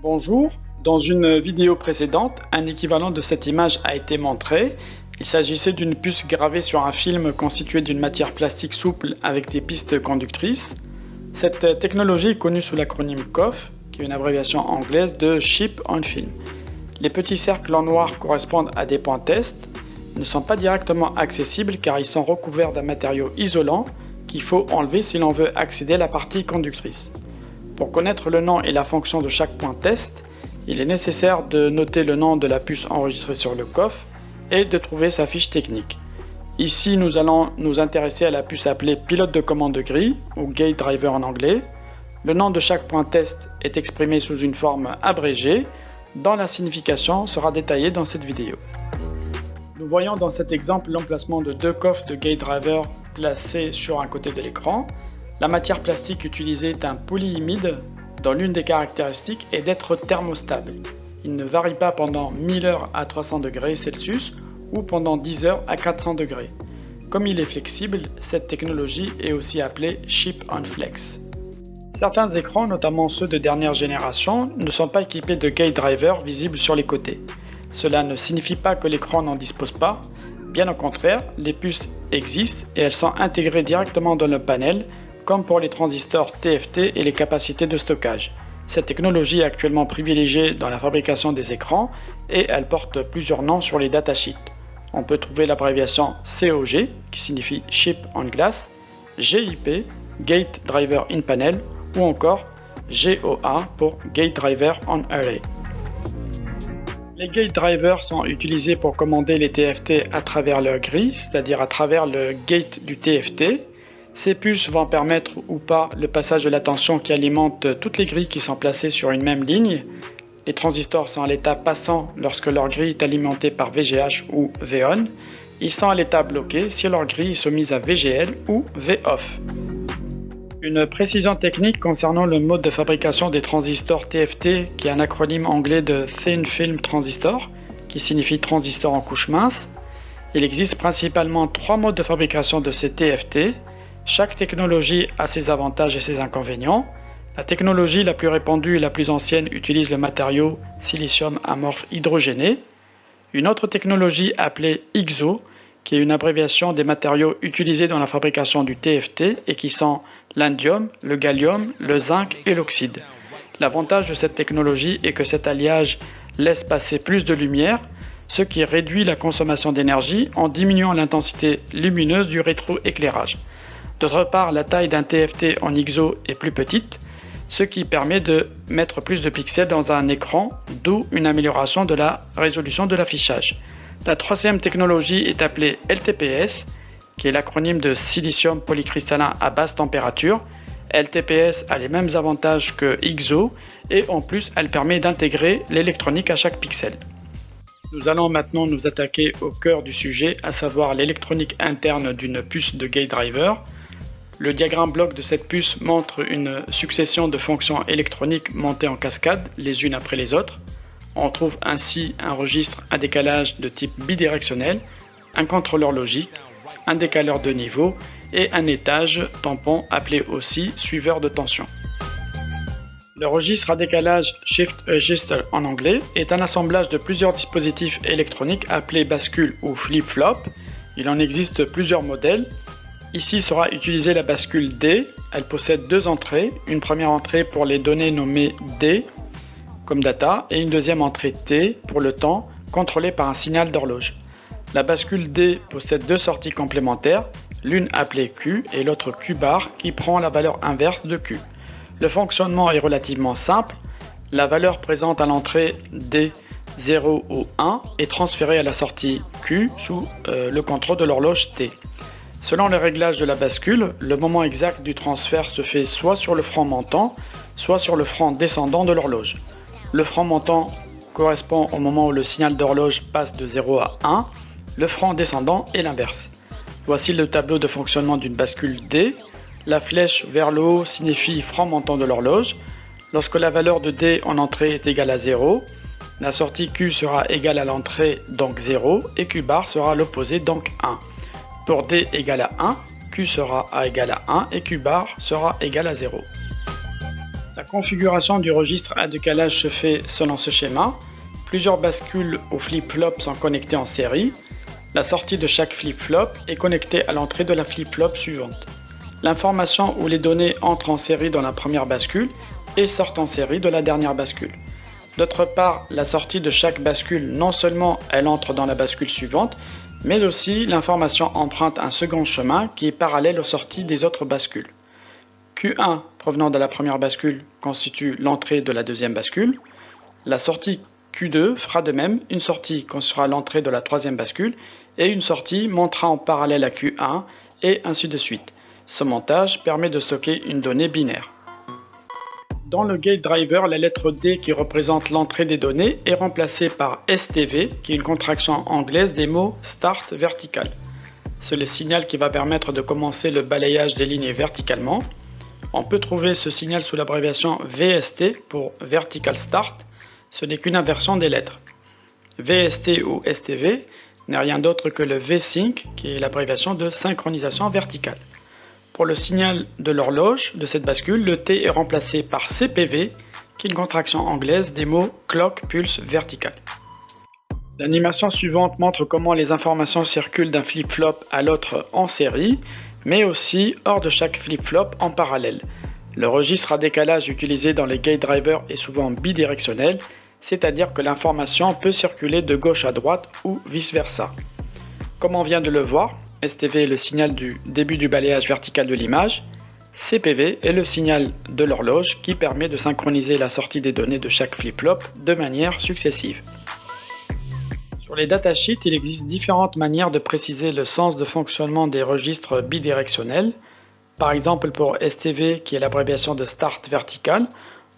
Bonjour, dans une vidéo précédente, un équivalent de cette image a été montré. Il s'agissait d'une puce gravée sur un film constitué d'une matière plastique souple avec des pistes conductrices. Cette technologie est connue sous l'acronyme COF, qui est une abréviation anglaise de Chip on Film. Les petits cercles en noir correspondent à des points test, ne sont pas directement accessibles car ils sont recouverts d'un matériau isolant qu'il faut enlever si l'on veut accéder à la partie conductrice. Pour connaître le nom et la fonction de chaque point test, il est nécessaire de noter le nom de la puce enregistrée sur le COF et de trouver sa fiche technique. Ici, nous allons nous intéresser à la puce appelée pilote de commande gris ou gate driver en anglais. Le nom de chaque point test est exprimé sous une forme abrégée, dont la signification sera détaillée dans cette vidéo. Nous voyons dans cet exemple l'emplacement de deux coffres de gate driver placés sur un côté de l'écran. La matière plastique utilisée est un polyimide dont l'une des caractéristiques est d'être thermostable. Il ne varie pas pendant 1000 heures à 300 degrés Celsius ou pendant 10 heures à 400 degrés. Comme il est flexible, cette technologie est aussi appelée Chip on Flex. Certains écrans, notamment ceux de dernière génération, ne sont pas équipés de gate driver visibles sur les côtés. Cela ne signifie pas que l'écran n'en dispose pas. Bien au contraire, les puces existent et elles sont intégrées directement dans le panel, comme pour les transistors TFT et les capacités de stockage. Cette technologie est actuellement privilégiée dans la fabrication des écrans et elle porte plusieurs noms sur les datasheets. On peut trouver l'abréviation COG qui signifie Chip on Glass, GIP, Gate Driver in Panel ou encore GOA pour Gate Driver on Array. Les gate drivers sont utilisés pour commander les TFT à travers leur grille, c'est-à-dire à travers le gate du TFT. Ces puces vont permettre ou pas le passage de la tension qui alimente toutes les grilles qui sont placées sur une même ligne. Les transistors sont à l'état passant lorsque leur grille est alimentée par VGH ou VON. Ils sont à l'état bloqué si leur grille est soumise à VGL ou VOFF. Une précision technique concernant le mode de fabrication des transistors TFT qui est un acronyme anglais de Thin Film Transistor qui signifie transistor en couche mince. Il existe principalement 3 modes de fabrication de ces TFT. Chaque technologie a ses avantages et ses inconvénients. La technologie la plus répandue et la plus ancienne utilise le matériau silicium amorphe hydrogéné. Une autre technologie appelée IGZO, qui est une abréviation des matériaux utilisés dans la fabrication du TFT et qui sont l'indium, le gallium, le zinc et l'oxyde. L'avantage de cette technologie est que cet alliage laisse passer plus de lumière, ce qui réduit la consommation d'énergie en diminuant l'intensité lumineuse du rétroéclairage. D'autre part, la taille d'un TFT en IGZO est plus petite, ce qui permet de mettre plus de pixels dans un écran, d'où une amélioration de la résolution de l'affichage. La troisième technologie est appelée LTPS, qui est l'acronyme de silicium polycristallin à basse température. LTPS a les mêmes avantages que IGZO et en plus elle permet d'intégrer l'électronique à chaque pixel. Nous allons maintenant nous attaquer au cœur du sujet, à savoir l'électronique interne d'une puce de gate driver. Le diagramme bloc de cette puce montre une succession de fonctions électroniques montées en cascade, les unes après les autres. On trouve ainsi un registre à décalage de type bidirectionnel, un contrôleur logique, un décaleur de niveau et un étage tampon appelé aussi suiveur de tension. Le registre à décalage Shift Register en anglais est un assemblage de plusieurs dispositifs électroniques appelés bascule ou flip-flop. Il en existe plusieurs modèles. Ici sera utilisée la bascule D. Elle possède 2 entrées, une première entrée pour les données nommées D comme data et une deuxième entrée T pour le temps contrôlé par un signal d'horloge. La bascule D possède 2 sorties complémentaires, l'une appelée Q et l'autre Q bar qui prend la valeur inverse de Q. Le fonctionnement est relativement simple. La valeur présente à l'entrée D 0 ou 1 est transférée à la sortie Q sous le contrôle de l'horloge T. Selon les réglages de la bascule, le moment exact du transfert se fait soit sur le franc montant, soit sur le franc descendant de l'horloge. Le franc montant correspond au moment où le signal d'horloge passe de 0 à 1, le franc descendant est l'inverse. Voici le tableau de fonctionnement d'une bascule D. La flèche vers le haut signifie franc montant de l'horloge. Lorsque la valeur de D en entrée est égale à 0, la sortie Q sera égale à l'entrée, donc 0, et Q bar sera l'opposé, donc 1. Pour D égale à 1, Q sera égale à 1 et Q bar sera égal à 0. La configuration du registre à décalage se fait selon ce schéma. Plusieurs bascules ou flip-flop sont connectées en série. La sortie de chaque flip-flop est connectée à l'entrée de la flip-flop suivante. L'information ou les données entrent en série dans la première bascule et sortent en série de la dernière bascule. D'autre part, la sortie de chaque bascule, non seulement elle entre dans la bascule suivante, mais aussi l'information emprunte un second chemin qui est parallèle aux sorties des autres bascules. Q1 provenant de la première bascule constitue l'entrée de la deuxième bascule. La sortie Q2 fera de même, une sortie constituera l'entrée de la troisième bascule et une sortie montera en parallèle à Q1 et ainsi de suite. Ce montage permet de stocker une donnée binaire. Dans le gate driver, la lettre D qui représente l'entrée des données est remplacée par STV qui est une contraction anglaise des mots Start Vertical. C'est le signal qui va permettre de commencer le balayage des lignes verticalement. On peut trouver ce signal sous l'abréviation VST pour Vertical Start. Ce n'est qu'une inversion des lettres. VST ou STV n'est rien d'autre que le V-Sync qui est l'abréviation de synchronisation verticale. Pour le signal de l'horloge de cette bascule, le T est remplacé par CPV, qui est une contraction anglaise des mots Clock Pulse Vertical. L'animation suivante montre comment les informations circulent d'un flip-flop à l'autre en série, mais aussi hors de chaque flip-flop en parallèle. Le registre à décalage utilisé dans les gate drivers est souvent bidirectionnel, c'est-à-dire que l'information peut circuler de gauche à droite ou vice-versa. Comme on vient de le voir, STV est le signal du début du balayage vertical de l'image, CPV est le signal de l'horloge qui permet de synchroniser la sortie des données de chaque flip-flop de manière successive. Sur les datasheets, il existe différentes manières de préciser le sens de fonctionnement des registres bidirectionnels. Par exemple, pour STV, qui est l'abréviation de Start Vertical,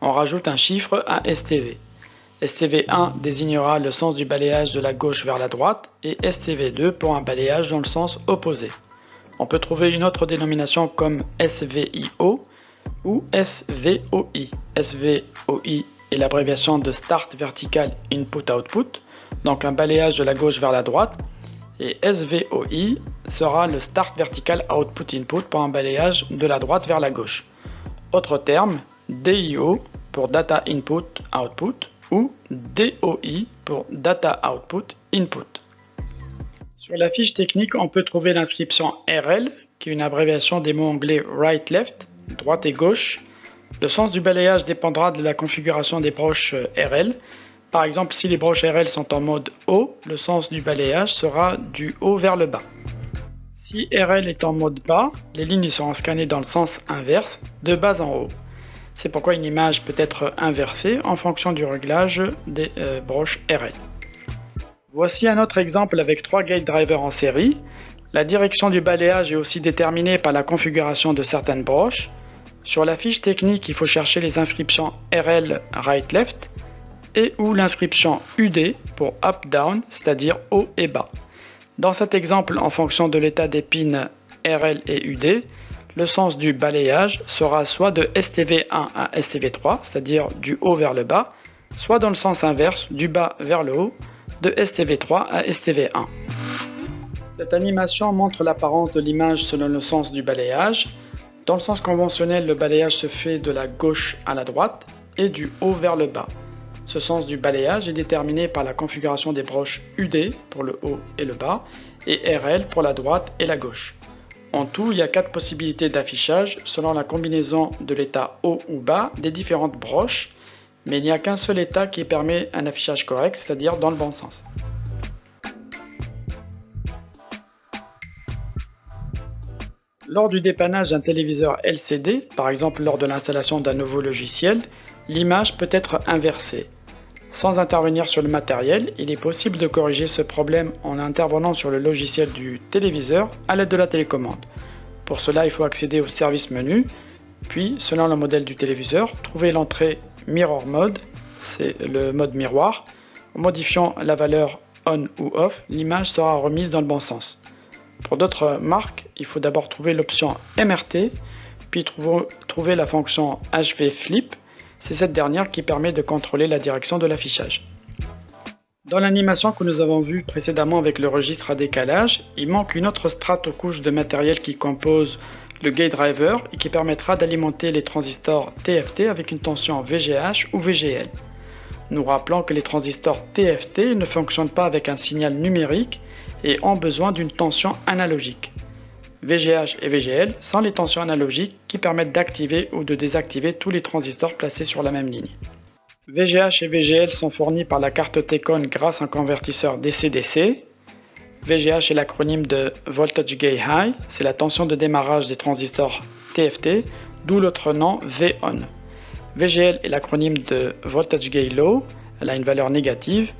on rajoute un chiffre à STV. STV1 désignera le sens du balayage de la gauche vers la droite et STV2 pour un balayage dans le sens opposé. On peut trouver une autre dénomination comme SVIO ou SVOI. SVOI est l'abréviation de Start Vertical Input Output, donc un balayage de la gauche vers la droite, et SVOI sera le Start Vertical Output Input pour un balayage de la droite vers la gauche. Autre terme, DIO pour Data Input Output ou DOI pour Data Output Input. Sur la fiche technique, on peut trouver l'inscription RL, qui est une abréviation des mots anglais right-left, droite et gauche. Le sens du balayage dépendra de la configuration des broches RL. Par exemple, si les broches RL sont en mode haut, le sens du balayage sera du haut vers le bas. Si RL est en mode bas, les lignes seront scannées dans le sens inverse, de bas en haut. C'est pourquoi une image peut être inversée en fonction du réglage des broches RL. Voici un autre exemple avec 3 gate drivers en série. La direction du balayage est aussi déterminée par la configuration de certaines broches. Sur la fiche technique, il faut chercher les inscriptions RL right-left et ou l'inscription UD pour up-down, c'est-à-dire haut et bas. Dans cet exemple, en fonction de l'état des pins RL et UD, le sens du balayage sera soit de STV1 à STV3, c'est-à-dire du haut vers le bas, soit dans le sens inverse, du bas vers le haut, de STV3 à STV1. Cette animation montre l'apparence de l'image selon le sens du balayage. Dans le sens conventionnel, le balayage se fait de la gauche à la droite et du haut vers le bas. Ce sens du balayage est déterminé par la configuration des broches UD pour le haut et le bas et RL pour la droite et la gauche. En tout, il y a 4 possibilités d'affichage selon la combinaison de l'état haut ou bas des différentes broches, mais il n'y a qu'un seul état qui permet un affichage correct, c'est-à-dire dans le bon sens. Lors du dépannage d'un téléviseur LCD, par exemple lors de l'installation d'un nouveau logiciel, l'image peut être inversée. Sans intervenir sur le matériel, il est possible de corriger ce problème en intervenant sur le logiciel du téléviseur à l'aide de la télécommande. Pour cela, il faut accéder au service menu, puis, selon le modèle du téléviseur, trouver l'entrée Mirror Mode, c'est le mode miroir. En modifiant la valeur on ou off, l'image sera remise dans le bon sens. Pour d'autres marques, il faut d'abord trouver l'option MRT, puis trouver la fonction HV Flip. C'est cette dernière qui permet de contrôler la direction de l'affichage. Dans l'animation que nous avons vue précédemment avec le registre à décalage, il manque une autre strate aux couches de matériel qui compose le gate driver, et qui permettra d'alimenter les transistors TFT avec une tension VGH ou VGL. Nous rappelons que les transistors TFT ne fonctionnent pas avec un signal numérique et ont besoin d'une tension analogique. VGH et VGL sont les tensions analogiques qui permettent d'activer ou de désactiver tous les transistors placés sur la même ligne. VGH et VGL sont fournis par la carte Tcon grâce à un convertisseur DC-DC. VGH est l'acronyme de Voltage Gate High, c'est la tension de démarrage des transistors TFT, d'où l'autre nom VON. VGL est l'acronyme de Voltage Gate Low, elle a une valeur négative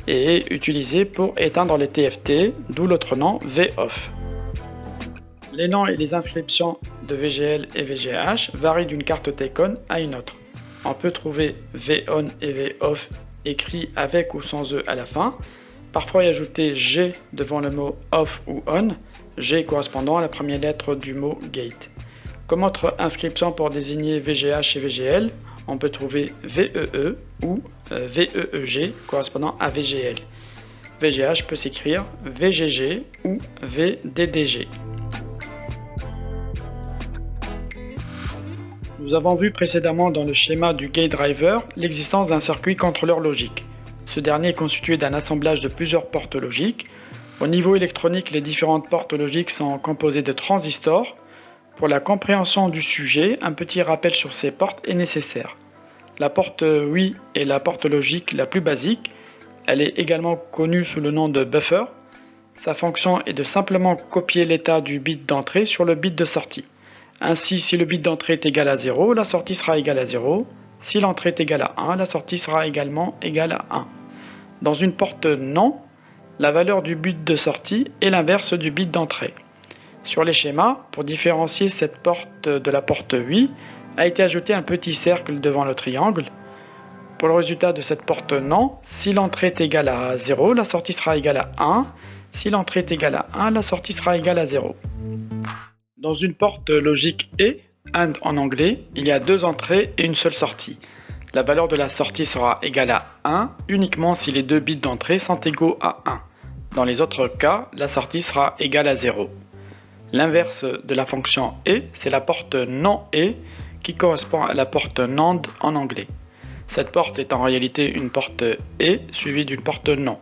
et est utilisée pour éteindre les TFT, d'où l'autre nom VOFF. Les noms et les inscriptions de VGL et VGH varient d'une carte Tcon à une autre. On peut trouver VON et VOFF écrits avec ou sans E à la fin, parfois y ajouter G devant le mot OFF ou ON, G correspondant à la première lettre du mot gate. Comme autre inscription pour désigner VGH et VGL, on peut trouver VEE ou VEEG correspondant à VGL. VGH peut s'écrire VGG ou VDDG. Nous avons vu précédemment dans le schéma du gate driver l'existence d'un circuit contrôleur logique. Ce dernier est constitué d'un assemblage de plusieurs portes logiques. Au niveau électronique, les différentes portes logiques sont composées de transistors. Pour la compréhension du sujet, un petit rappel sur ces portes est nécessaire. La porte oui est la porte logique la plus basique. Elle est également connue sous le nom de buffer. Sa fonction est de simplement copier l'état du bit d'entrée sur le bit de sortie. Ainsi, si le bit d'entrée est égal à 0, la sortie sera égale à 0. Si l'entrée est égale à 1, la sortie sera également égale à 1. Dans une porte non, la valeur du bit de sortie est l'inverse du bit d'entrée. Sur les schémas, pour différencier cette porte de la porte oui, a été ajouté un petit cercle devant le triangle. Pour le résultat de cette porte non, si l'entrée est égale à 0, la sortie sera égale à 1. Si l'entrée est égale à 1, la sortie sera égale à 0. Dans une porte logique et, AND en anglais, il y a deux entrées et une seule sortie. La valeur de la sortie sera égale à 1 uniquement si les deux bits d'entrée sont égaux à 1. Dans les autres cas, la sortie sera égale à 0. L'inverse de la fonction et, c'est la porte non et qui correspond à la porte NAND en anglais. Cette porte est en réalité une porte et suivie d'une porte non.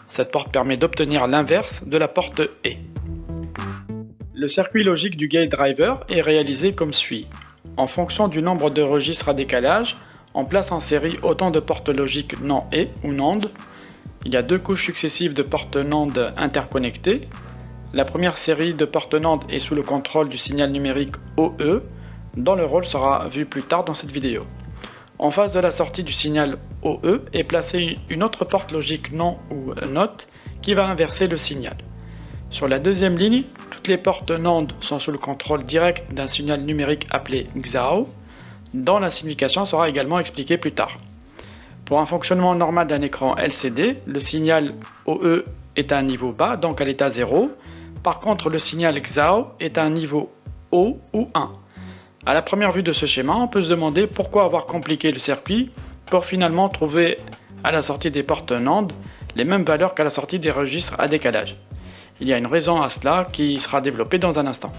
Cette porte permet d'obtenir l'inverse de la porte et. Le circuit logique du gate driver est réalisé comme suit. En fonction du nombre de registres à décalage, on place en série autant de portes logiques non et ou NAND. Il y a deux couches successives de portes NAND interconnectées. La première série de portes NAND est sous le contrôle du signal numérique OE, dont le rôle sera vu plus tard dans cette vidéo. En face de la sortie du signal OE est placée une autre porte logique NON ou NOT qui va inverser le signal. Sur la deuxième ligne, toutes les portes NAND sont sous le contrôle direct d'un signal numérique appelé XAO, dont la signification sera également expliquée plus tard. Pour un fonctionnement normal d'un écran LCD, le signal OE est à un niveau bas, donc à l'état 0. Par contre, le signal XAO est à un niveau haut ou 1. À la première vue de ce schéma, on peut se demander pourquoi avoir compliqué le circuit pour finalement trouver à la sortie des portes NAND les mêmes valeurs qu'à la sortie des registres à décalage. Il y a une raison à cela qui sera développée dans un instant.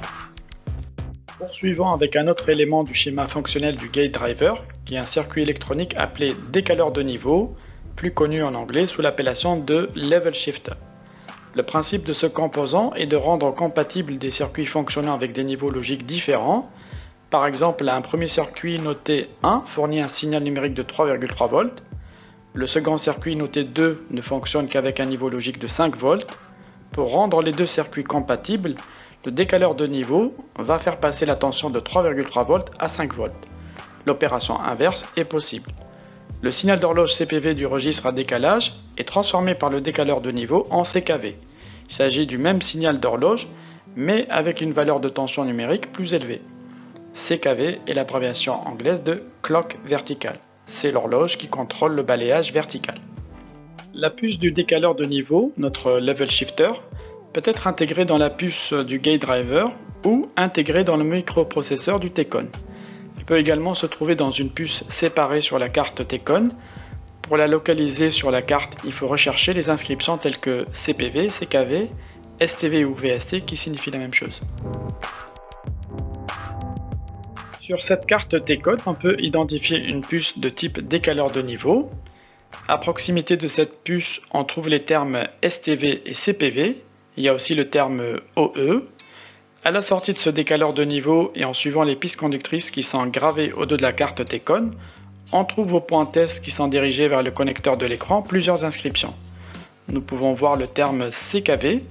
Poursuivons avec un autre élément du schéma fonctionnel du gate driver, qui est un circuit électronique appelé décaleur de niveau, plus connu en anglais sous l'appellation de level shifter. Le principe de ce composant est de rendre compatibles des circuits fonctionnant avec des niveaux logiques différents. Par exemple, un premier circuit noté 1 fournit un signal numérique de 3,3 volts. Le second circuit noté 2 ne fonctionne qu'avec un niveau logique de 5 volts. Pour rendre les deux circuits compatibles, le décaleur de niveau va faire passer la tension de 3,3 volts à 5 volts. L'opération inverse est possible. Le signal d'horloge CPV du registre à décalage est transformé par le décaleur de niveau en CKV. Il s'agit du même signal d'horloge, mais avec une valeur de tension numérique plus élevée. CKV est l'abréviation anglaise de Clock Vertical. C'est l'horloge qui contrôle le balayage vertical. La puce du décaleur de niveau, notre level shifter, peut être intégrée dans la puce du gate driver ou intégrée dans le microprocesseur du Tcon. Elle peut également se trouver dans une puce séparée sur la carte Tcon. Pour la localiser sur la carte, il faut rechercher les inscriptions telles que CPV, CKV, STV ou VST qui signifient la même chose. Sur cette carte T-code, on peut identifier une puce de type décaleur de niveau. À proximité de cette puce, on trouve les termes STV et CPV. Il y a aussi le terme OE. À la sortie de ce décaleur de niveau et en suivant les pistes conductrices qui sont gravées au dos de la carte T-code, on trouve au point test qui sont dirigés vers le connecteur de l'écran plusieurs inscriptions. Nous pouvons voir le terme CKV,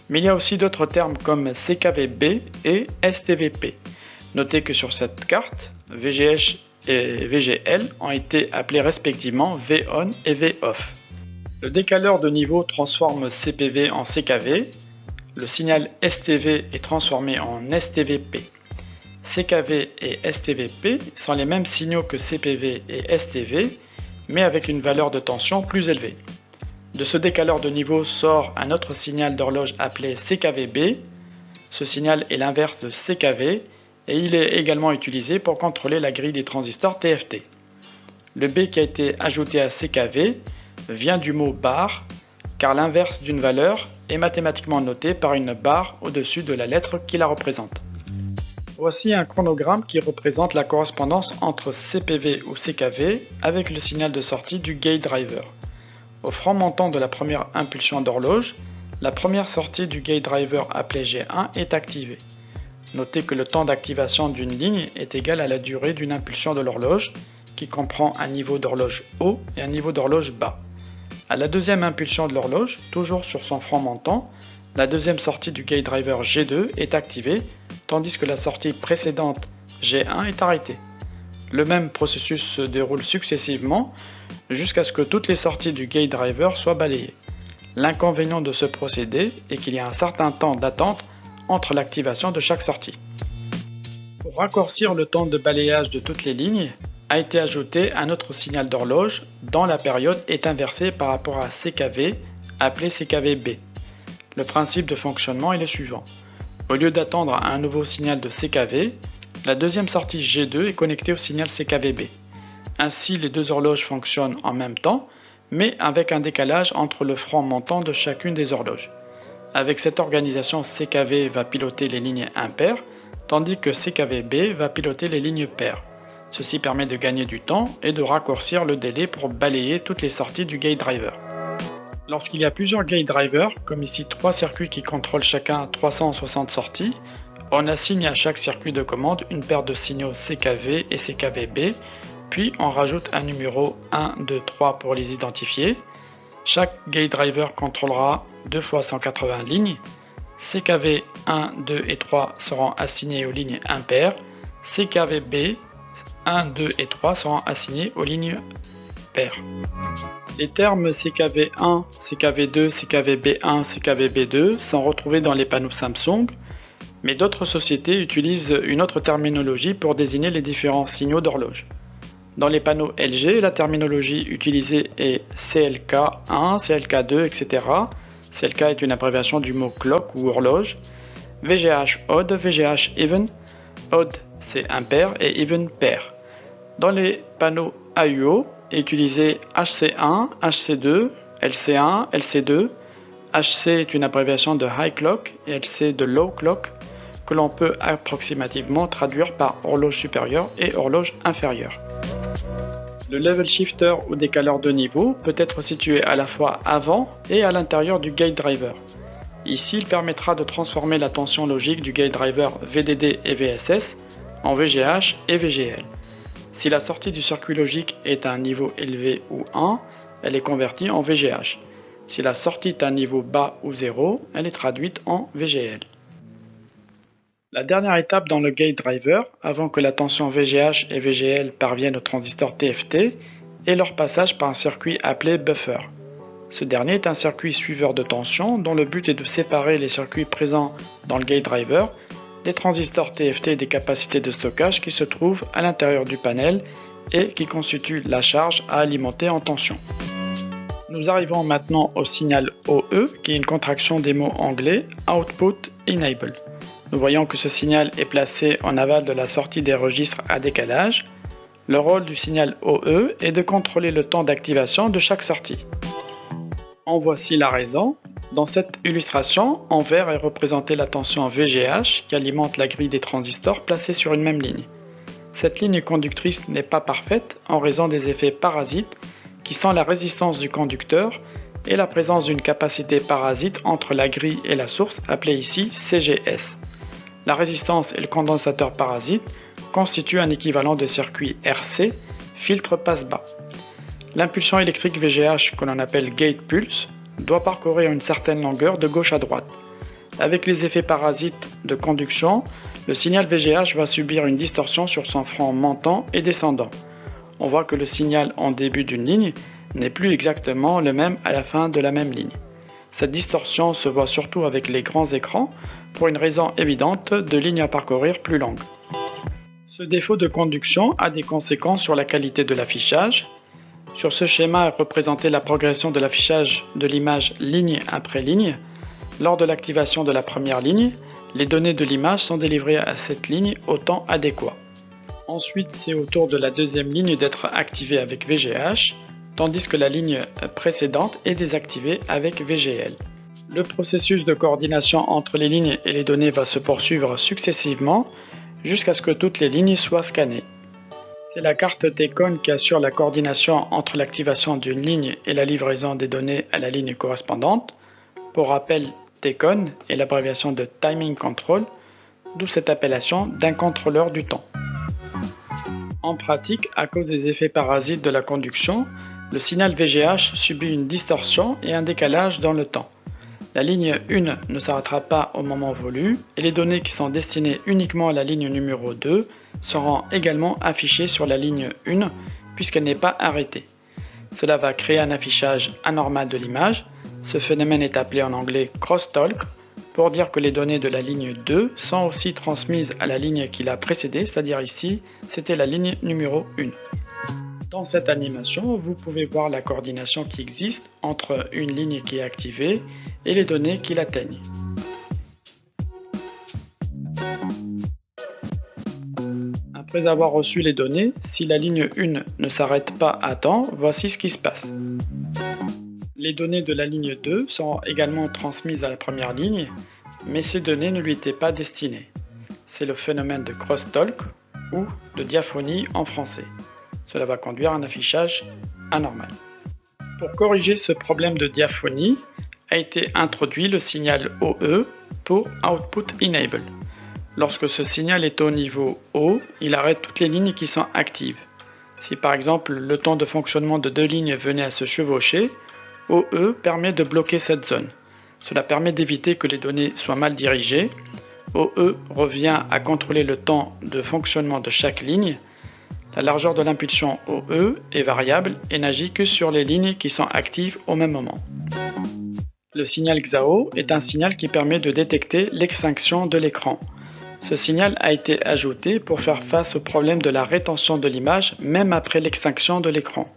mais il y a aussi d'autres termes comme CKVB et STVP. Notez que sur cette carte, VGH et VGL ont été appelés respectivement VON et VOFF. Le décaleur de niveau transforme CPV en CKV, le signal STV est transformé en STVP. CKV et STVP sont les mêmes signaux que CPV et STV, mais avec une valeur de tension plus élevée. De ce décaleur de niveau sort un autre signal d'horloge appelé CKVB. Ce signal est l'inverse de CKV et il est également utilisé pour contrôler la grille des transistors TFT. Le B qui a été ajouté à CKV vient du mot barre, car l'inverse d'une valeur est mathématiquement noté par une barre au-dessus de la lettre qui la représente. Voici un chronogramme qui représente la correspondance entre CPV ou CKV avec le signal de sortie du gate driver. Au franc montant de la première impulsion d'horloge, la première sortie du gate driver appelée G1 est activée. Notez que le temps d'activation d'une ligne est égal à la durée d'une impulsion de l'horloge, qui comprend un niveau d'horloge haut et un niveau d'horloge bas. À la deuxième impulsion de l'horloge, toujours sur son franc montant, la deuxième sortie du gate driver G2 est activée, tandis que la sortie précédente G1 est arrêtée. Le même processus se déroule successivement jusqu'à ce que toutes les sorties du gate driver soient balayées. L'inconvénient de ce procédé est qu'il y a un certain temps d'attente entre l'activation de chaque sortie. Pour raccourcir le temps de balayage de toutes les lignes, a été ajouté un autre signal d'horloge dont la période est inversée par rapport à CKV, appelé CKVB. Le principe de fonctionnement est le suivant. Au lieu d'attendre un nouveau signal de CKV, la deuxième sortie G2 est connectée au signal CKVB. Ainsi, les deux horloges fonctionnent en même temps, mais avec un décalage entre le franc montant de chacune des horloges. Avec cette organisation, CKV va piloter les lignes impaires, tandis que CKVB va piloter les lignes paires. Ceci permet de gagner du temps et de raccourcir le délai pour balayer toutes les sorties du gate driver. Lorsqu'il y a plusieurs gate drivers, comme ici 3 circuits qui contrôlent chacun 360 sorties, on assigne à chaque circuit de commande une paire de signaux CKV et CKVB, puis on rajoute un numéro 1, 2, 3 pour les identifier. Chaque gate driver contrôlera 2 fois 180 lignes. CKV 1, 2 et 3 seront assignés aux lignes impaires. CKVB 1, 2 et 3 seront assignés aux lignes paires. Les termes CKV1, CKV2, CKVB1, CKVB2 sont retrouvés dans les panneaux Samsung, mais d'autres sociétés utilisent une autre terminologie pour désigner les différents signaux d'horloge. Dans les panneaux LG, la terminologie utilisée est CLK1, CLK2, etc. CLK est une abréviation du mot clock ou horloge. VGH odd, VGH even. Odd c'est impair et even pair. Dans les panneaux AUO est utilisé HC1, HC2, LC1, LC2. HC est une abréviation de high clock et LC de low clock que l'on peut approximativement traduire par horloge supérieure et horloge inférieure. Le level shifter ou décaleur de niveau peut être situé à la fois avant et à l'intérieur du gate driver. Ici, il permettra de transformer la tension logique du gate driver VDD et VSS en VGH et VGL. Si la sortie du circuit logique est à un niveau élevé ou 1, elle est convertie en VGH. Si la sortie est à un niveau bas ou 0, elle est traduite en VGL. La dernière étape dans le gate driver, avant que la tension VGH et VGL parviennent au transistor TFT, est leur passage par un circuit appelé buffer. Ce dernier est un circuit suiveur de tension dont le but est de séparer les circuits présents dans le gate driver des transistors TFT et des capacités de stockage qui se trouvent à l'intérieur du panel et qui constituent la charge à alimenter en tension. Nous arrivons maintenant au signal OE qui est une contraction des mots anglais Output Enable. Nous voyons que ce signal est placé en aval de la sortie des registres à décalage. Le rôle du signal OE est de contrôler le temps d'activation de chaque sortie. En voici la raison. Dans cette illustration, en vert est représentée la tension VGH qui alimente la grille des transistors placés sur une même ligne. Cette ligne conductrice n'est pas parfaite en raison des effets parasites qui sont la résistance du conducteur et la présence d'une capacité parasite entre la grille et la source appelée ici CGS. La résistance et le condensateur parasite constituent un équivalent de circuit RC, filtre passe-bas. L'impulsion électrique VGH, que l'on appelle gate pulse, doit parcourir une certaine longueur de gauche à droite. Avec les effets parasites de conduction, le signal VGH va subir une distorsion sur son front montant et descendant. On voit que le signal en début d'une ligne n'est plus exactement le même à la fin de la même ligne. Cette distorsion se voit surtout avec les grands écrans pour une raison évidente de lignes à parcourir plus longues. Ce défaut de conduction a des conséquences sur la qualité de l'affichage. Sur ce schéma est représentée la progression de l'affichage de l'image ligne après ligne. Lors de l'activation de la première ligne, les données de l'image sont délivrées à cette ligne au temps adéquat. Ensuite, c'est au tour de la deuxième ligne d'être activée avec VGH, tandis que la ligne précédente est désactivée avec VGL. Le processus de coordination entre les lignes et les données va se poursuivre successivement jusqu'à ce que toutes les lignes soient scannées. C'est la carte T-Con qui assure la coordination entre l'activation d'une ligne et la livraison des données à la ligne correspondante. Pour rappel, T-Con est l'abréviation de Timing Control, d'où cette appellation d'un contrôleur du temps. En pratique, à cause des effets parasites de la conduction, le signal VGH subit une distorsion et un décalage dans le temps. La ligne 1 ne s'arrêtera pas au moment voulu et les données qui sont destinées uniquement à la ligne numéro 2 seront également affichées sur la ligne 1 puisqu'elle n'est pas arrêtée. Cela va créer un affichage anormal de l'image. Ce phénomène est appelé en anglais crosstalk pour dire que les données de la ligne 2 sont aussi transmises à la ligne qui l'a précédée, c'est-à-dire ici, c'était la ligne numéro 1. Dans cette animation, vous pouvez voir la coordination qui existe entre une ligne qui est activée et les données qui l'atteignent. Après avoir reçu les données, si la ligne 1 ne s'arrête pas à temps, voici ce qui se passe. Les données de la ligne 2 seront également transmises à la première ligne, mais ces données ne lui étaient pas destinées. C'est le phénomène de crosstalk ou de diaphonie en français. Cela va conduire à un affichage anormal. Pour corriger ce problème de diaphonie, a été introduit le signal OE pour Output Enable. Lorsque ce signal est au niveau haut, il arrête toutes les lignes qui sont actives. Si par exemple le temps de fonctionnement de deux lignes venait à se chevaucher, OE permet de bloquer cette zone. Cela permet d'éviter que les données soient mal dirigées. OE revient à contrôler le temps de fonctionnement de chaque ligne. La largeur de l'impulsion OE est variable et n'agit que sur les lignes qui sont actives au même moment. Le signal XAO est un signal qui permet de détecter l'extinction de l'écran. Ce signal a été ajouté pour faire face au problème de la rétention de l'image même après l'extinction de l'écran.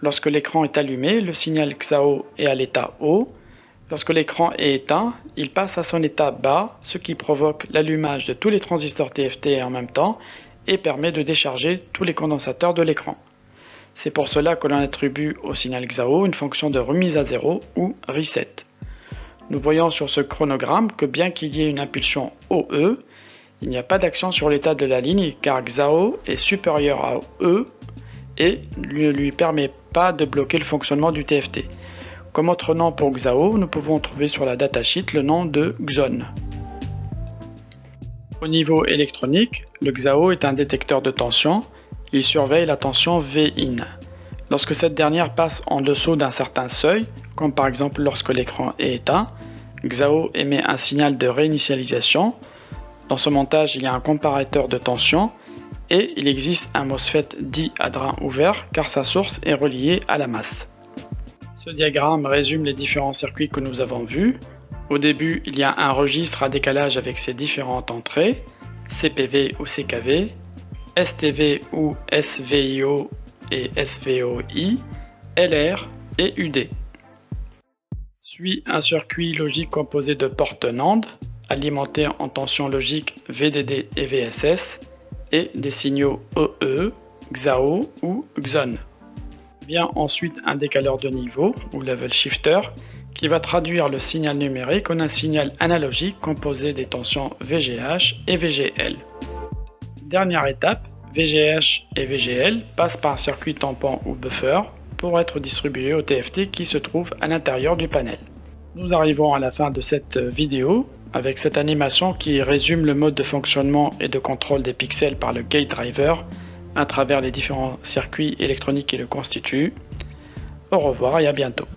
Lorsque l'écran est allumé, le signal XAO est à l'état haut. Lorsque l'écran est éteint, il passe à son état bas, ce qui provoque l'allumage de tous les transistors TFT en même temps et permet de décharger tous les condensateurs de l'écran. C'est pour cela que l'on attribue au signal XAO une fonction de remise à zéro ou reset. Nous voyons sur ce chronogramme que bien qu'il y ait une impulsion OE, il n'y a pas d'action sur l'état de la ligne car XAO est supérieur à E et ne lui permet pas de bloquer le fonctionnement du TFT. Comme autre nom pour XAO, nous pouvons trouver sur la datasheet le nom de Xon. Au niveau électronique, le XAO est un détecteur de tension. Il surveille la tension Vin. Lorsque cette dernière passe en dessous d'un certain seuil, comme par exemple lorsque l'écran est éteint, XAO émet un signal de réinitialisation. Dans ce montage, il y a un comparateur de tension et il existe un MOSFET dit à drain ouvert car sa source est reliée à la masse. Ce diagramme résume les différents circuits que nous avons vus. Au début, il y a un registre à décalage avec ses différentes entrées, CPV ou CKV, STV ou SVIO et SVOI, LR et UD. Suit un circuit logique composé de portes NAND, alimentés en tension logique VDD et VSS, et des signaux OE, XAO ou XON. Vient ensuite un décaleur de niveau ou level shifter qui va traduire le signal numérique en un signal analogique composé des tensions VGH et VGL. Dernière étape, VGH et VGL passent par un circuit tampon ou buffer pour être distribués au TFT qui se trouve à l'intérieur du panel. Nous arrivons à la fin de cette vidéo avec cette animation qui résume le mode de fonctionnement et de contrôle des pixels par le gate driver à travers les différents circuits électroniques qui le constituent. Au revoir et à bientôt.